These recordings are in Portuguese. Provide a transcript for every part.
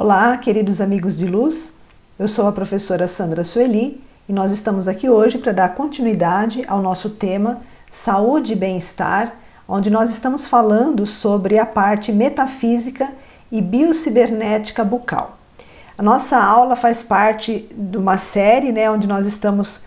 Olá, queridos amigos de luz, eu sou a professora Sandra Sueli e nós estamos aqui hoje para dar continuidade ao nosso tema Saúde e Bem-Estar, onde nós estamos falando sobre a parte metafísica e biocibernética bucal. A nossa aula faz parte de uma série, onde nós estamos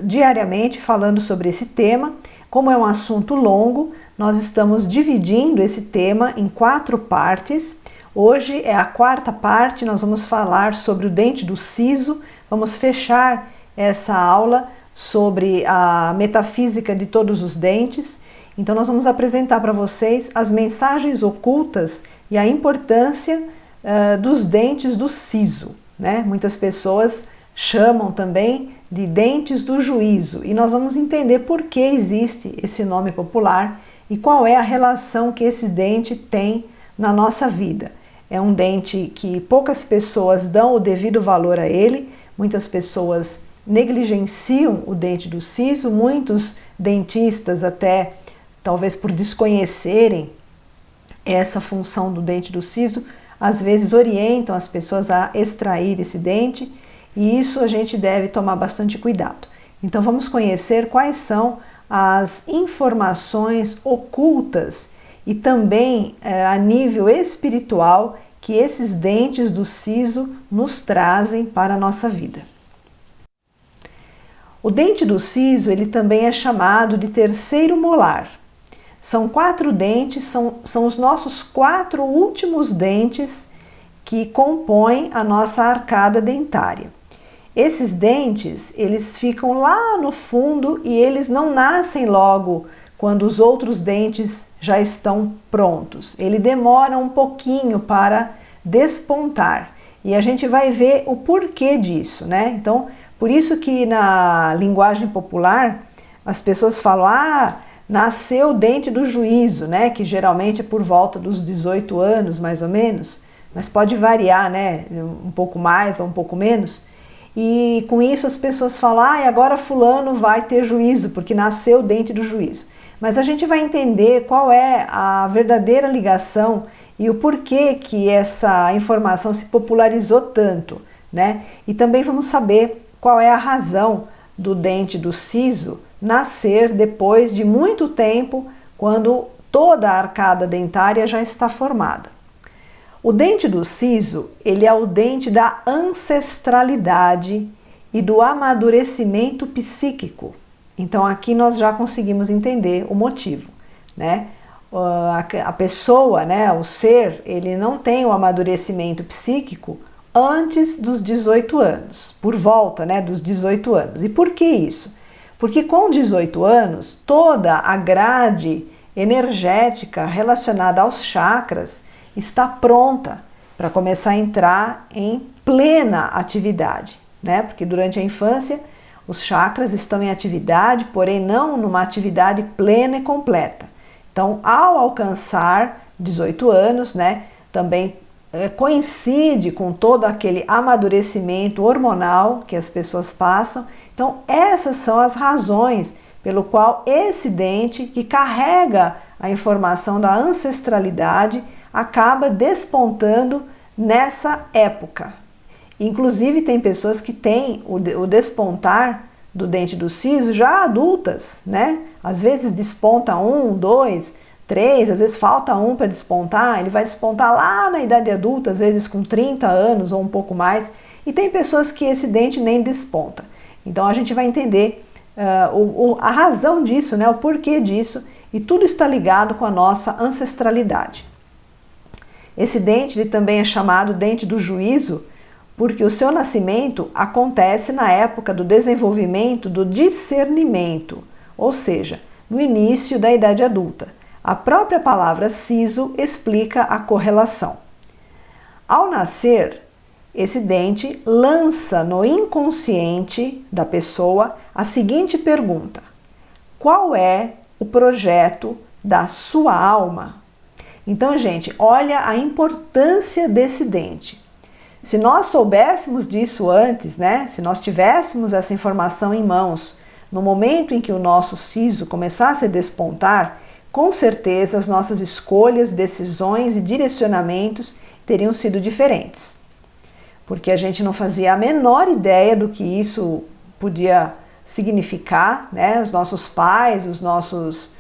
diariamente falando sobre esse tema. Como é um assunto longo, nós estamos dividindo esse tema em 4 partes. Hoje é a 4ª parte, nós vamos falar sobre o dente do siso, vamos fechar essa aula sobre a metafísica de todos os dentes. Então nós vamos apresentar para vocês as mensagens ocultas e a importância dos dentes do siso, né? Muitas pessoas chamam também de dentes do juízo e nós vamos entender por que existe esse nome popular e qual é a relação que esse dente tem na nossa vida. É um dente que poucas pessoas dão o devido valor a ele, muitas pessoas negligenciam o dente do siso, muitos dentistas até, talvez por desconhecerem essa função do dente do siso, às vezes orientam as pessoas a extrair esse dente e isso a gente deve tomar bastante cuidado. Então vamos conhecer quais são as informações ocultas e também a nível espiritual que esses dentes do siso nos trazem para a nossa vida. O dente do siso, ele também é chamado de terceiro molar. São 4 dentes, são os nossos 4 últimos dentes que compõem a nossa arcada dentária. Esses dentes, eles ficam lá no fundo e eles não nascem logo quando os outros dentes já estão prontos. Ele demora um pouquinho para despontar e a gente vai ver o porquê disso, né? Então, por isso que na linguagem popular as pessoas falam, nasceu o dente do juízo, né? Que geralmente é por volta dos 18 anos, mais ou menos, mas pode variar, né? Um pouco mais ou um pouco menos. E com isso as pessoas falam, agora fulano vai ter juízo, porque nasceu o dente do juízo. Mas a gente vai entender qual é a verdadeira ligação e o porquê que essa informação se popularizou tanto, né? E também vamos saber qual é a razão do dente do siso nascer depois de muito tempo, quando toda a arcada dentária já está formada. O dente do siso, ele é o dente da ancestralidade e do amadurecimento psíquico. Então aqui nós já conseguimos entender o motivo, né? A pessoa, né, o ser, ele não tem o amadurecimento psíquico antes dos 18 anos, por volta, né, dos 18 anos. E por que isso? Porque com 18 anos, toda a grade energética relacionada aos chakras está pronta para começar a entrar em plena atividade, né? Porque durante a infância os chakras estão em atividade, porém não numa atividade plena e completa. Então, ao alcançar 18 anos, né, também coincide com todo aquele amadurecimento hormonal que as pessoas passam. Então, essas são as razões pelo qual esse dente que carrega a informação da ancestralidade acaba despontando nessa época. Inclusive tem pessoas que têm o despontar do dente do siso já adultas, né? Às vezes desponta 1, 2, 3, às vezes falta 1 para despontar, ele vai despontar lá na idade adulta, às vezes com 30 anos ou um pouco mais, e tem pessoas que esse dente nem desponta. Então a gente vai entender a razão disso, né? O porquê disso, e tudo está ligado com a nossa ancestralidade. Esse dente ele também é chamado dente do juízo, porque o seu nascimento acontece na época do desenvolvimento do discernimento, ou seja, no início da idade adulta. A própria palavra siso explica a correlação. Ao nascer, esse dente lança no inconsciente da pessoa a seguinte pergunta: qual é o projeto da sua alma? Então, gente, olha a importância desse dente. Se nós soubéssemos disso antes, né? Se nós tivéssemos essa informação em mãos no momento em que o nosso siso começasse a despontar, com certeza as nossas escolhas, decisões e direcionamentos teriam sido diferentes, porque a gente não fazia a menor ideia do que isso podia significar, né? Os nossos pais, os nossos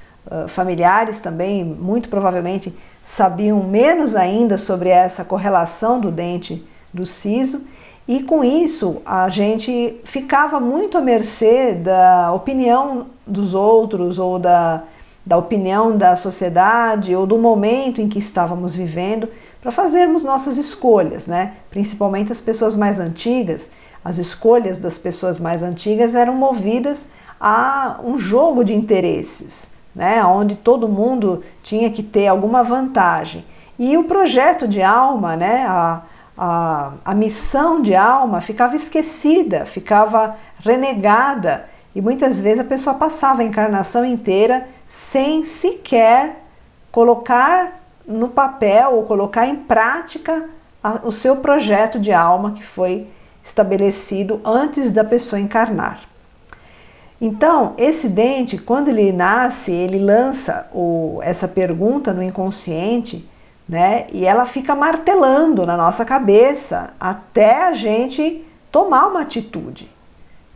familiares também, muito provavelmente, sabiam menos ainda sobre essa correlação do dente do siso, e com isso a gente ficava muito à mercê da opinião dos outros ou da opinião da sociedade ou do momento em que estávamos vivendo para fazermos nossas escolhas, né? Principalmente as pessoas mais antigas, as escolhas das pessoas mais antigas eram movidas a um jogo de interesses, né? Onde todo mundo tinha que ter alguma vantagem. E o projeto de alma, né? A missão de alma ficava esquecida, ficava renegada, e muitas vezes a pessoa passava a encarnação inteira sem sequer colocar no papel ou colocar em prática o seu projeto de alma que foi estabelecido antes da pessoa encarnar. Então, esse dente, quando ele nasce, ele lança essa pergunta no inconsciente, né? E ela fica martelando na nossa cabeça até a gente tomar uma atitude,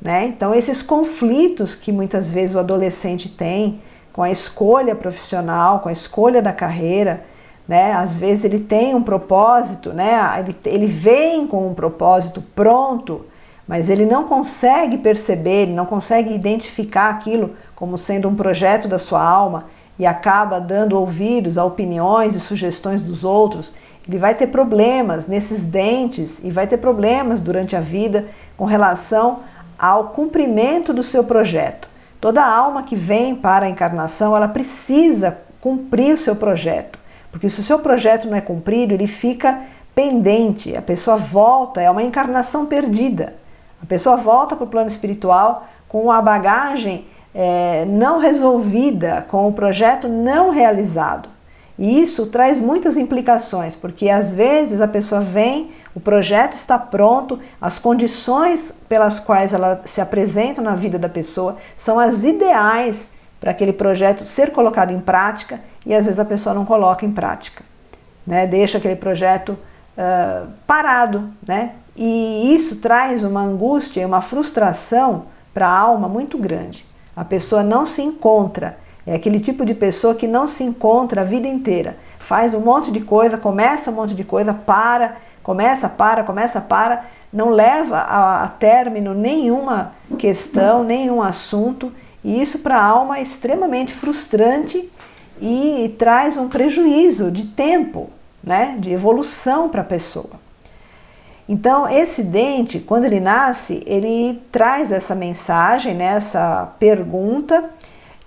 né? Então, esses conflitos que muitas vezes o adolescente tem com a escolha profissional, com a escolha da carreira, né? Às vezes ele tem um propósito, né? Ele vem com um propósito pronto, mas ele não consegue perceber, ele não consegue identificar aquilo como sendo um projeto da sua alma e acaba dando ouvidos a opiniões e sugestões dos outros. Ele vai ter problemas nesses dentes e vai ter problemas durante a vida com relação ao cumprimento do seu projeto. Toda alma que vem para a encarnação, ela precisa cumprir o seu projeto, porque se o seu projeto não é cumprido, ele fica pendente, a pessoa volta, é uma encarnação perdida. A pessoa volta para o plano espiritual com a bagagem não resolvida, com o projeto não realizado. E isso traz muitas implicações, porque às vezes a pessoa vem, o projeto está pronto, as condições pelas quais ela se apresenta na vida da pessoa são as ideais para aquele projeto ser colocado em prática, e às vezes a pessoa não coloca em prática, né? Deixa aquele projeto parado, né? E isso traz uma angústia e uma frustração para a alma muito grande. A pessoa não se encontra, é aquele tipo de pessoa que não se encontra a vida inteira. Faz um monte de coisa, começa um monte de coisa, começa, para, não leva a término nenhuma questão, nenhum assunto, e isso para a alma é extremamente frustrante e traz um prejuízo de tempo, né, de evolução para a pessoa. Então, esse dente, quando ele nasce, ele traz essa mensagem, né, essa pergunta,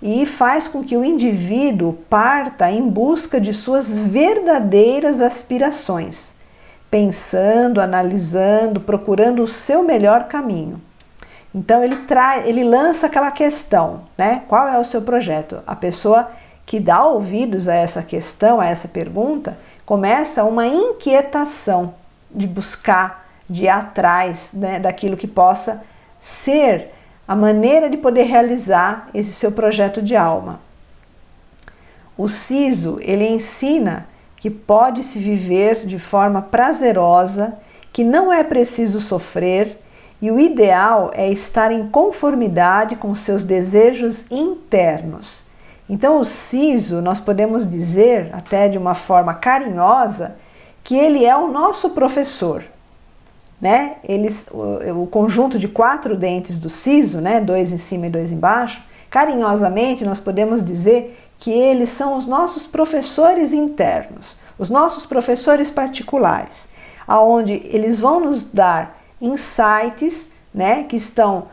e faz com que o indivíduo parta em busca de suas verdadeiras aspirações, pensando, analisando, procurando o seu melhor caminho. Então, ele lança aquela questão, né? Qual é o seu projeto? A pessoa que dá ouvidos a essa questão, a essa pergunta, começa uma inquietação de buscar, de ir atrás, né, daquilo que possa ser a maneira de poder realizar esse seu projeto de alma. O siso, ele ensina que pode se viver de forma prazerosa, que não é preciso sofrer, e o ideal é estar em conformidade com seus desejos internos. Então, o siso, nós podemos dizer, até de uma forma carinhosa, que ele é o nosso professor, né? O conjunto de 4 dentes do siso, né? 2 em cima e 2 embaixo, carinhosamente nós podemos dizer que eles são os nossos professores internos, os nossos professores particulares, aonde eles vão nos dar insights, né? Que estão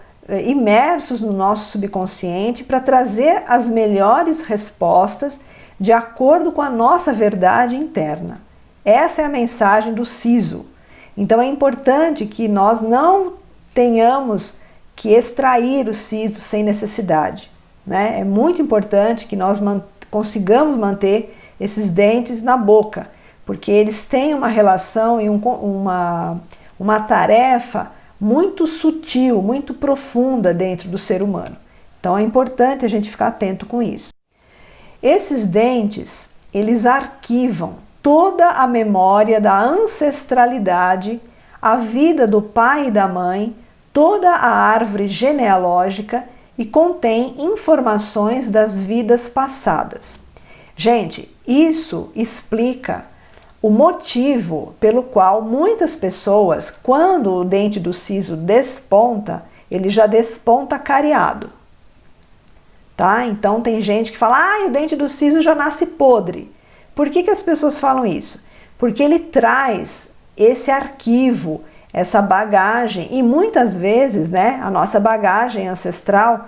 imersos no nosso subconsciente para trazer as melhores respostas de acordo com a nossa verdade interna. Essa é a mensagem do siso. Então é importante que nós não tenhamos que extrair o siso sem necessidade, né? É muito importante que nós consigamos manter esses dentes na boca, porque eles têm uma relação e uma tarefa muito sutil, muito profunda dentro do ser humano. Então é importante a gente ficar atento com isso. Esses dentes, eles arquivam, toda a memória da ancestralidade, a vida do pai e da mãe, toda a árvore genealógica e contém informações das vidas passadas. Gente, isso explica o motivo pelo qual muitas pessoas, quando o dente do siso desponta, ele já desponta cariado. Tá? Então tem gente que fala, o dente do siso já nasce podre. Por que as pessoas falam isso? Porque ele traz esse arquivo, essa bagagem, e muitas vezes, né, a nossa bagagem ancestral,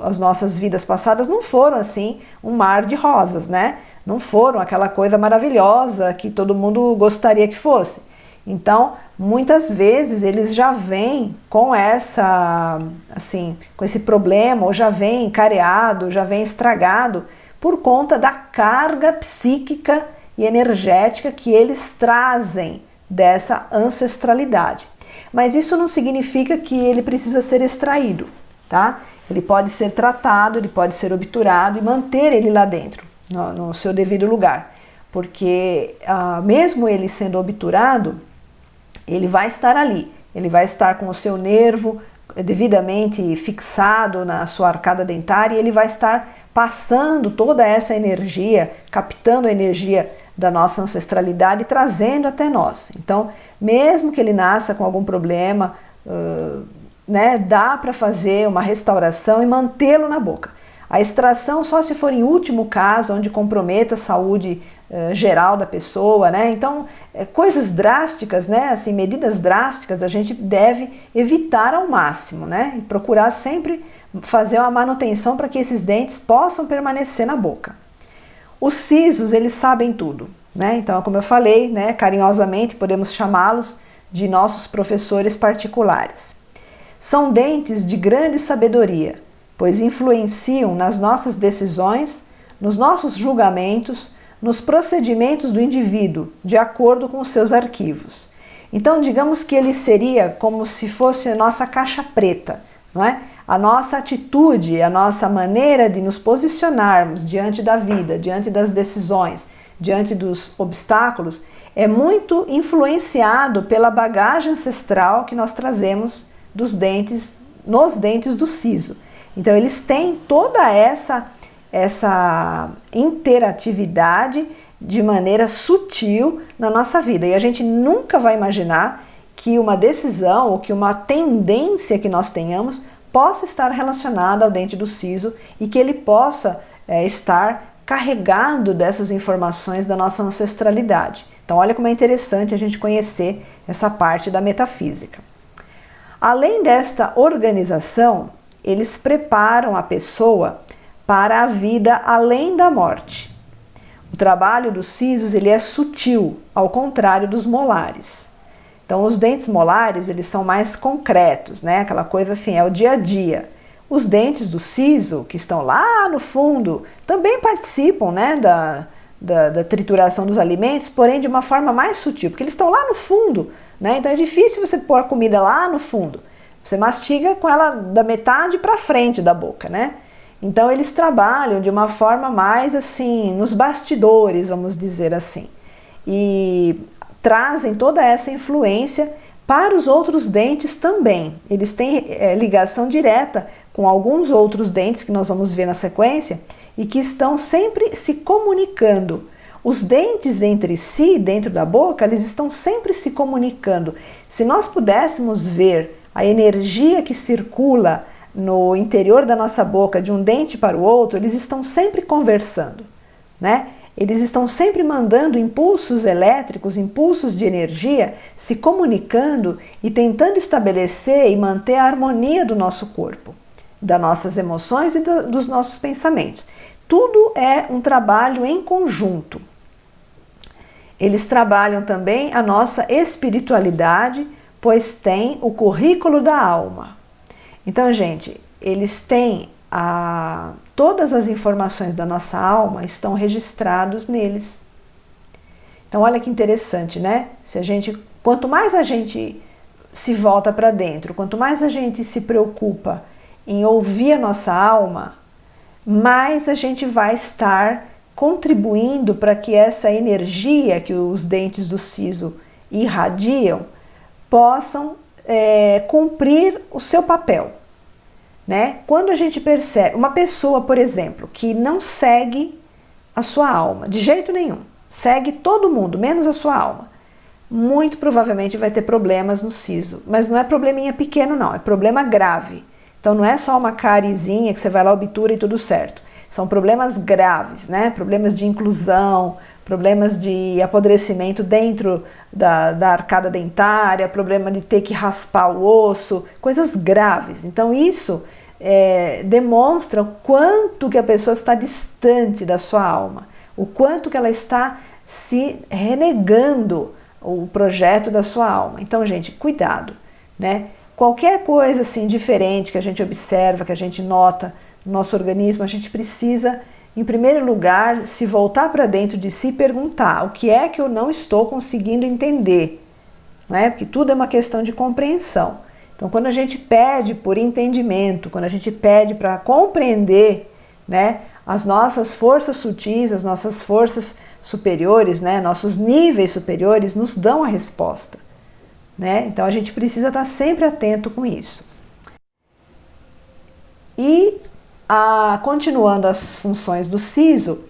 as nossas vidas passadas não foram assim um mar de rosas, né? Não foram aquela coisa maravilhosa que todo mundo gostaria que fosse. Então, muitas vezes eles já vêm com com esse problema, ou já vem careado, já vem estragado, por conta da carga psíquica e energética que eles trazem dessa ancestralidade. Mas isso não significa que ele precisa ser extraído, tá? Ele pode ser tratado, ele pode ser obturado e manter ele lá dentro, no seu devido lugar. Porque mesmo ele sendo obturado, ele vai estar ali, ele vai estar com o seu nervo devidamente fixado na sua arcada dentária e ele vai estar passando toda essa energia, captando a energia da nossa ancestralidade e trazendo até nós. Então, mesmo que ele nasça com algum problema, né, dá para fazer uma restauração e mantê-lo na boca. A extração só se for em último caso, onde comprometa a saúde geral da pessoa, né? Então, coisas drásticas, né? Assim, medidas drásticas a gente deve evitar ao máximo, né? E procurar sempre fazer uma manutenção para que esses dentes possam permanecer na boca. Os sisos, eles sabem tudo, né? Então, como eu falei, né, carinhosamente podemos chamá-los de nossos professores particulares. São dentes de grande sabedoria, pois influenciam nas nossas decisões, nos nossos julgamentos, nos procedimentos do indivíduo, de acordo com os seus arquivos. Então, digamos que ele seria como se fosse a nossa caixa preta, não é? A nossa atitude, a nossa maneira de nos posicionarmos diante da vida, diante das decisões, diante dos obstáculos, é muito influenciado pela bagagem ancestral que nós trazemos dos dentes, nos dentes do siso. Então, eles têm toda essa interatividade de maneira sutil na nossa vida. E a gente nunca vai imaginar que uma decisão ou que uma tendência que nós tenhamos possa estar relacionada ao dente do siso e que ele possa estar carregado dessas informações da nossa ancestralidade. Então, olha como é interessante a gente conhecer essa parte da metafísica. Além desta organização, eles preparam a pessoa para a vida além da morte. O trabalho dos sisos ele é sutil, ao contrário dos molares. Então, os dentes molares eles são mais concretos, né? Aquela coisa assim, é o dia a dia. Os dentes do siso, que estão lá no fundo, também participam, né, da trituração dos alimentos, porém de uma forma mais sutil, porque eles estão lá no fundo, né? Então é difícil você pôr a comida lá no fundo. Você mastiga com ela da metade para frente da boca, né? Então eles trabalham de uma forma mais assim, nos bastidores, vamos dizer assim. E trazem toda essa influência para os outros dentes também. Eles têm ligação direta com alguns outros dentes que nós vamos ver na sequência e que estão sempre se comunicando. Os dentes entre si, dentro da boca, eles estão sempre se comunicando. Se nós pudéssemos ver a energia que circula no interior da nossa boca de um dente para o outro, eles estão sempre conversando, né? Eles estão sempre mandando impulsos elétricos, impulsos de energia, se comunicando e tentando estabelecer e manter a harmonia do nosso corpo, das nossas emoções e dos nossos pensamentos. Tudo é um trabalho em conjunto. Eles trabalham também a nossa espiritualidade, pois têm o currículo da alma. Então, gente, eles têm todas as informações da nossa alma estão registrados neles. Então, olha que interessante, né? Quanto mais a gente se volta para dentro, quanto mais a gente se preocupa em ouvir a nossa alma, mais a gente vai estar contribuindo para que essa energia que os dentes do siso irradiam possam cumprir o seu papel, né? Quando a gente percebe uma pessoa, por exemplo, que não segue a sua alma de jeito nenhum, segue todo mundo, menos a sua alma, muito provavelmente vai ter problemas no siso, mas não é probleminha pequeno não, é problema grave. Então não é só uma carizinha que você vai lá, obtura e tudo certo. São problemas graves, né? Problemas de inclusão, problemas de apodrecimento dentro da arcada dentária, problema de ter que raspar o osso, coisas graves. Então isso demonstra o quanto que a pessoa está distante da sua alma, o quanto que ela está se renegando o projeto da sua alma. Então, gente, cuidado, né? Qualquer coisa assim diferente que a gente observa, que a gente nota no nosso organismo, a gente precisa, em primeiro lugar, se voltar para dentro de si e perguntar o que é que eu não estou conseguindo entender, né? Porque tudo é uma questão de compreensão. Então, quando a gente pede por entendimento, quando a gente pede para compreender, né, as nossas forças sutis, as nossas forças superiores, né, nossos níveis superiores nos dão a resposta, né? Então a gente precisa estar sempre atento com isso. E continuando as funções do siso,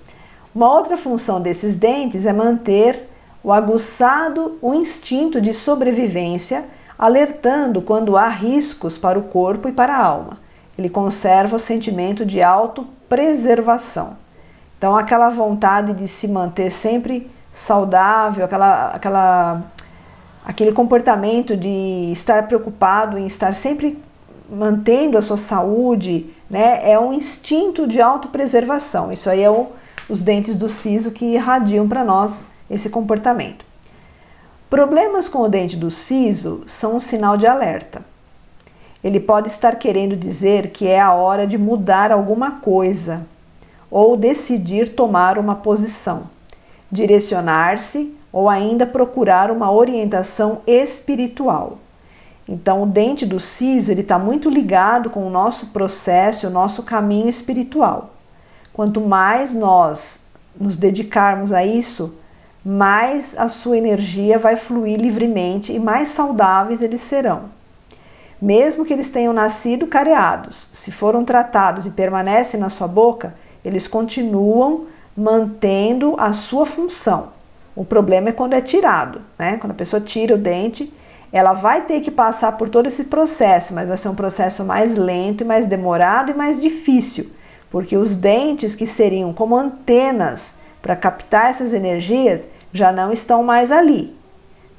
uma outra função desses dentes é manter aguçado o instinto de sobrevivência, alertando quando há riscos para o corpo e para a alma. Ele conserva o sentimento de autopreservação. Então, aquela vontade de se manter sempre saudável, aquele comportamento de estar preocupado em estar sempre mantendo a sua saúde, né, é um instinto de autopreservação. Isso aí é os dentes do siso que irradiam para nós esse comportamento. Problemas com o dente do siso são um sinal de alerta. Ele pode estar querendo dizer que é a hora de mudar alguma coisa ou decidir tomar uma posição, direcionar-se ou ainda procurar uma orientação espiritual. Então, o dente do siso está muito ligado com o nosso processo, o nosso caminho espiritual. Quanto mais nós nos dedicarmos a isso, mais a sua energia vai fluir livremente e mais saudáveis eles serão. Mesmo que eles tenham nascido careados, se foram tratados e permanecem na sua boca, eles continuam mantendo a sua função. O problema é quando é tirado, né? Quando a pessoa tira o dente, ela vai ter que passar por todo esse processo, mas vai ser um processo mais lento e mais demorado e mais difícil, porque os dentes que seriam como antenas para captar essas energias já não estão mais ali,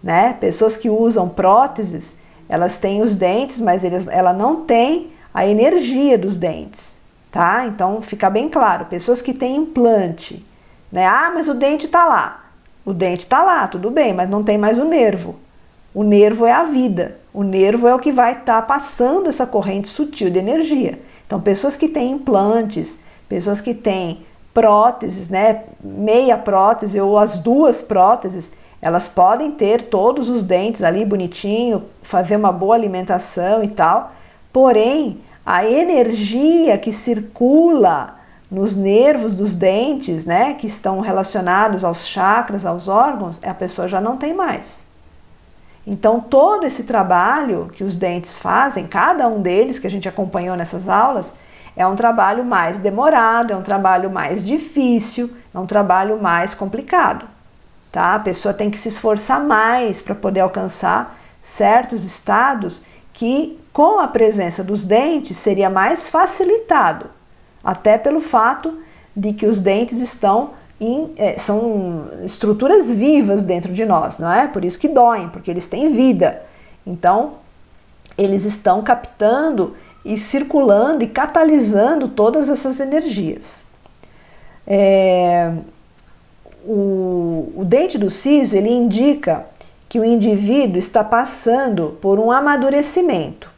né? Pessoas que usam próteses, elas têm os dentes, mas ela não tem a energia dos dentes, tá? Então fica bem claro, pessoas que têm implante, né? Ah, mas o dente tá lá. O dente tá lá, tudo bem, mas não tem mais o nervo. O nervo é a vida, o nervo é o que vai estar passando essa corrente sutil de energia. Então, pessoas que têm implantes, pessoas que têm próteses, né, meia prótese ou as duas próteses, elas podem ter todos os dentes ali bonitinho, fazer uma boa alimentação e tal, porém, a energia que circula nos nervos dos dentes, né, que estão relacionados aos chakras, aos órgãos, a pessoa já não tem mais. Então, todo esse trabalho que os dentes fazem, cada um deles que a gente acompanhou nessas aulas, é um trabalho mais demorado, é um trabalho mais difícil, é um trabalho mais complicado, tá? A pessoa tem que se esforçar mais para poder alcançar certos estados que, com a presença dos dentes, seria mais facilitado, até pelo fato de que os dentes são estruturas vivas dentro de nós, não é? Por isso que doem, porque eles têm vida. Então, eles estão captando e circulando e catalisando todas essas energias. O dente do siso, ele indica que o indivíduo está passando por um amadurecimento,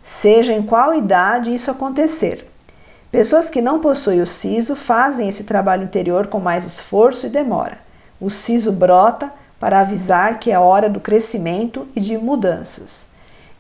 seja em qual idade isso acontecer. Pessoas que não possuem o siso fazem esse trabalho interior com mais esforço e demora. O siso brota para avisar que é hora do crescimento e de mudanças.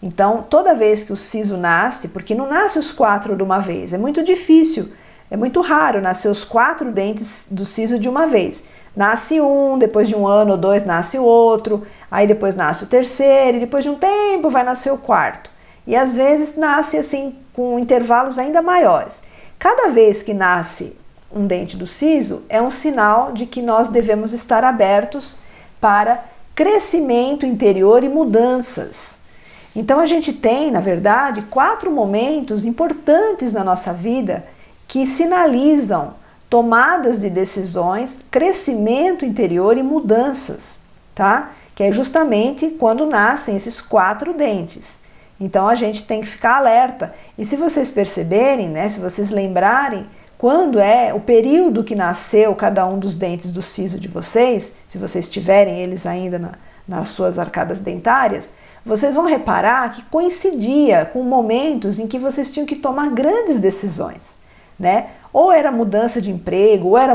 Então, toda vez que o siso nasce, porque não nasce os 4 de uma vez, é muito difícil É muito raro nascer os 4 dentes do siso de uma vez. Nasce um, depois de 1 ano ou 2 nasce o outro, aí depois nasce o terceiro, e depois de um tempo vai nascer o quarto. E às vezes nasce assim com intervalos ainda maiores. Cada vez que nasce um dente do siso é um sinal de que nós devemos estar abertos para crescimento interior e mudanças. Então a gente tem, na verdade, 4 momentos importantes na nossa vida que sinalizam tomadas de decisões, crescimento interior e mudanças, tá? Que é justamente quando nascem esses 4 dentes. Então a gente tem que ficar alerta. E se vocês perceberem, né, se vocês lembrarem, quando é o período que nasceu cada um dos dentes do siso de vocês, se vocês tiverem eles ainda nas suas arcadas dentárias, vocês vão reparar que coincidia com momentos em que vocês tinham que tomar grandes decisões, né? Ou era mudança de emprego, ou era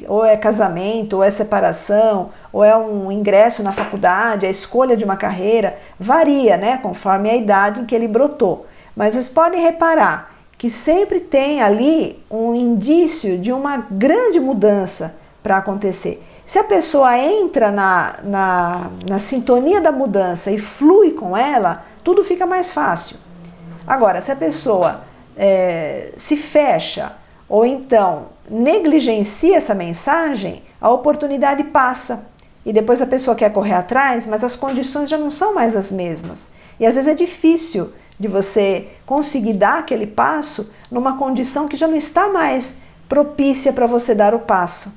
ou é casamento, ou é separação, ou é um ingresso na faculdade, a escolha de uma carreira, varia, né, conforme a idade em que ele brotou. Mas vocês podem reparar que sempre tem ali um indício de uma grande mudança para acontecer. Se a pessoa entra na sintonia da mudança e flui com ela, tudo fica mais fácil. Agora, se a pessoa se fecha ou então negligencia essa mensagem, a oportunidade passa e depois a pessoa quer correr atrás, mas as condições já não são mais as mesmas. E às vezes é difícil de você conseguir dar aquele passo numa condição que já não está mais propícia para você dar o passo.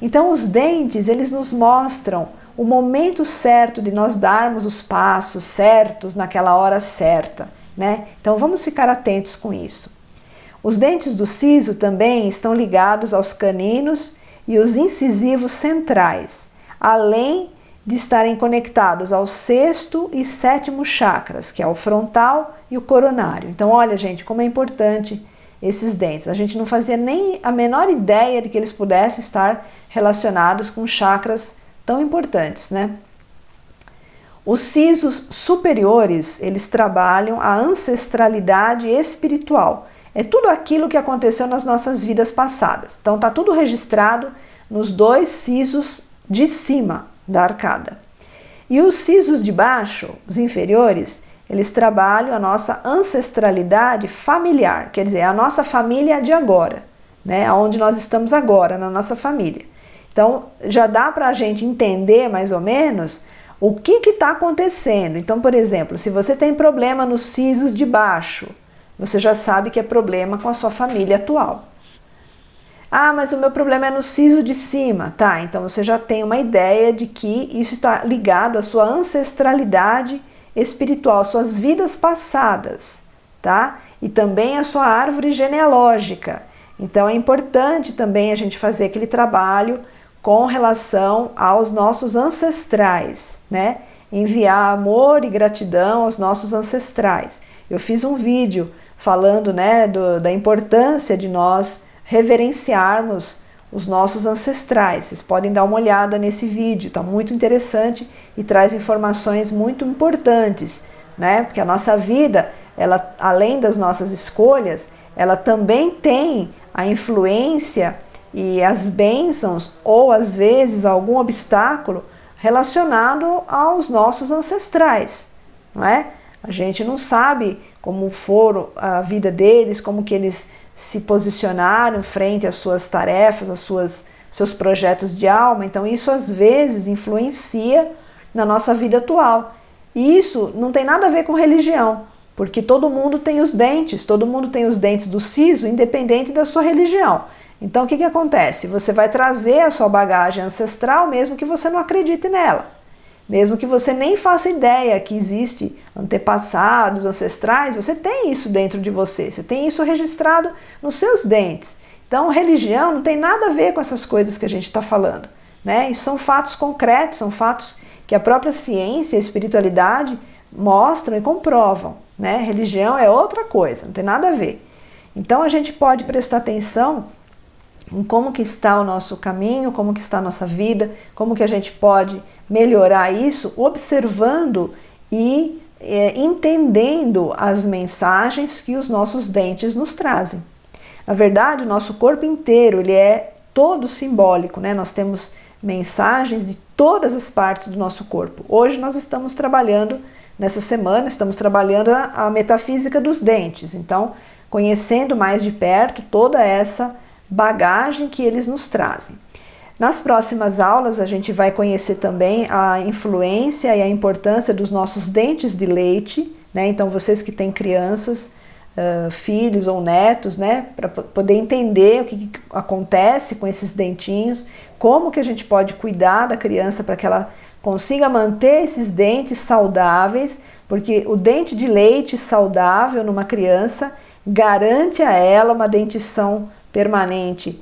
Então os dentes, eles nos mostram o momento certo de nós darmos os passos certos naquela hora certa, né? Então vamos ficar atentos com isso. Os dentes do siso também estão ligados aos caninos e os incisivos centrais, além de estarem conectados ao 6º e 7º chakras, que é o frontal e o coronário. Então olha, gente, como é importante esses dentes. A gente não fazia nem a menor ideia de que eles pudessem estar relacionados com chakras tão importantes, né? Os sisos superiores, eles trabalham a ancestralidade espiritual. É tudo aquilo que aconteceu nas nossas vidas passadas. Então está tudo registrado nos 2 sisos de cima da arcada. E os sisos de baixo, os inferiores, eles trabalham a nossa ancestralidade familiar, quer dizer, a nossa família de agora, né? Onde nós estamos agora, na nossa família. Então já dá para a gente entender mais ou menos o que está acontecendo. Então, por exemplo, se você tem problema nos sisos de baixo, você já sabe que é problema com a sua família atual. Ah, mas o meu problema é no siso de cima. Tá, então você já tem uma ideia de que isso está ligado à sua ancestralidade espiritual, suas vidas passadas, tá? E também a sua árvore genealógica. Então é importante também a gente fazer aquele trabalho com relação aos nossos ancestrais, né? Enviar amor e gratidão aos nossos ancestrais. Eu fiz um vídeo falando, né, da importância de nós reverenciarmos os nossos ancestrais. Vocês podem dar uma olhada nesse vídeo, está muito interessante e traz informações muito importantes, né? Porque a nossa vida, ela, além das nossas escolhas, ela também tem a influência e as bênçãos ou às vezes algum obstáculo relacionado aos nossos ancestrais, não é? A gente não sabe como foram a vida deles, como que eles se posicionaram frente às suas tarefas, seus projetos de alma. Então isso às vezes influencia na nossa vida atual. E isso não tem nada a ver com religião, porque todo mundo tem os dentes do siso, independente da sua religião. Então o que acontece? Você vai trazer a sua bagagem ancestral mesmo que você não acredite nela. Mesmo que você nem faça ideia que existe antepassados, ancestrais, você tem isso dentro de você, você tem isso registrado nos seus dentes. Então religião não tem nada a ver com essas coisas que a gente está falando, né? Isso são fatos concretos, são fatos que a própria ciência e a espiritualidade mostram e comprovam, né? Religião é outra coisa, não tem nada a ver. Então a gente pode prestar atenção em como que está o nosso caminho, como que está a nossa vida, como que a gente pode melhorar isso, observando e entendendo as mensagens que os nossos dentes nos trazem. Na verdade, o nosso corpo inteiro, ele é todo simbólico, né? Nós temos mensagens de todas as partes do nosso corpo. Hoje nós estamos trabalhando, nessa semana, estamos trabalhando a metafísica dos dentes. Então, conhecendo mais de perto toda essa bagagem que eles nos trazem. Nas próximas aulas, a gente vai conhecer também a influência e a importância dos nossos dentes de leite, né? Então, vocês que têm crianças, filhos ou netos, né? Para poder entender o que acontece com esses dentinhos, como que a gente pode cuidar da criança para que ela consiga manter esses dentes saudáveis, porque o dente de leite saudável numa criança garante a ela uma dentição permanente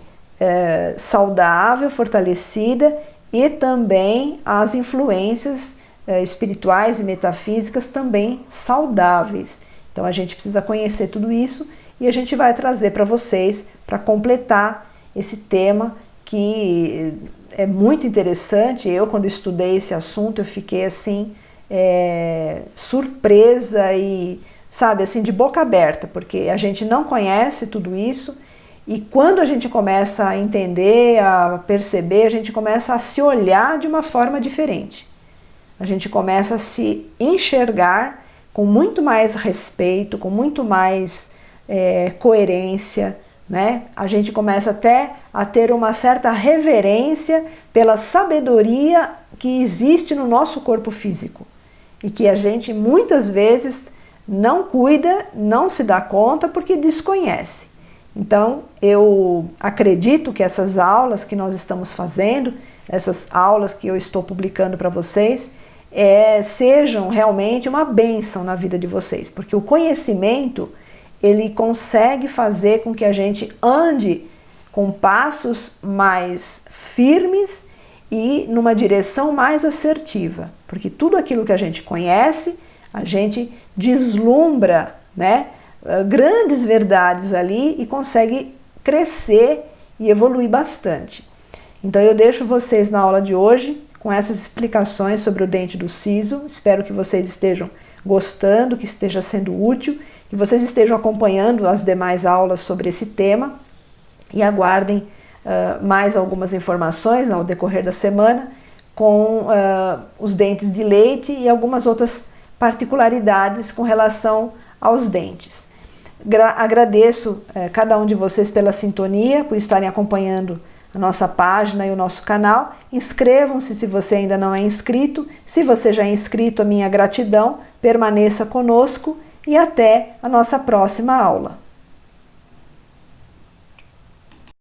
saudável, fortalecida, e também as influências espirituais e metafísicas também saudáveis. Então a gente precisa conhecer tudo isso e a gente vai trazer para vocês para completar esse tema que é muito interessante. Eu, quando estudei esse assunto, eu fiquei assim surpresa e, sabe, assim, de boca aberta, porque a gente não conhece tudo isso. E quando a gente começa a entender, a perceber, a gente começa a se olhar de uma forma diferente. A gente começa a se enxergar com muito mais respeito, com muito mais coerência, né? A gente começa até a ter uma certa reverência pela sabedoria que existe no nosso corpo físico e que a gente muitas vezes não cuida, não se dá conta porque desconhece. Então, eu acredito que essas aulas que nós estamos fazendo, essas aulas que eu estou publicando para vocês, sejam realmente uma bênção na vida de vocês, porque o conhecimento, ele consegue fazer com que a gente ande com passos mais firmes e numa direção mais assertiva, porque tudo aquilo que a gente conhece, a gente deslumbra, né? Grandes verdades ali e consegue crescer e evoluir bastante. Então eu deixo vocês na aula de hoje com essas explicações sobre o dente do siso. Espero que vocês estejam gostando, que esteja sendo útil, que vocês estejam acompanhando as demais aulas sobre esse tema e aguardem mais algumas informações ao decorrer da semana com os dentes de leite e algumas outras particularidades com relação aos dentes. Agradeço cada um de vocês pela sintonia, por estarem acompanhando a nossa página e o nosso canal. Inscrevam-se se você ainda não é inscrito. Se você já é inscrito, a minha gratidão. Permaneça conosco e até a nossa próxima aula.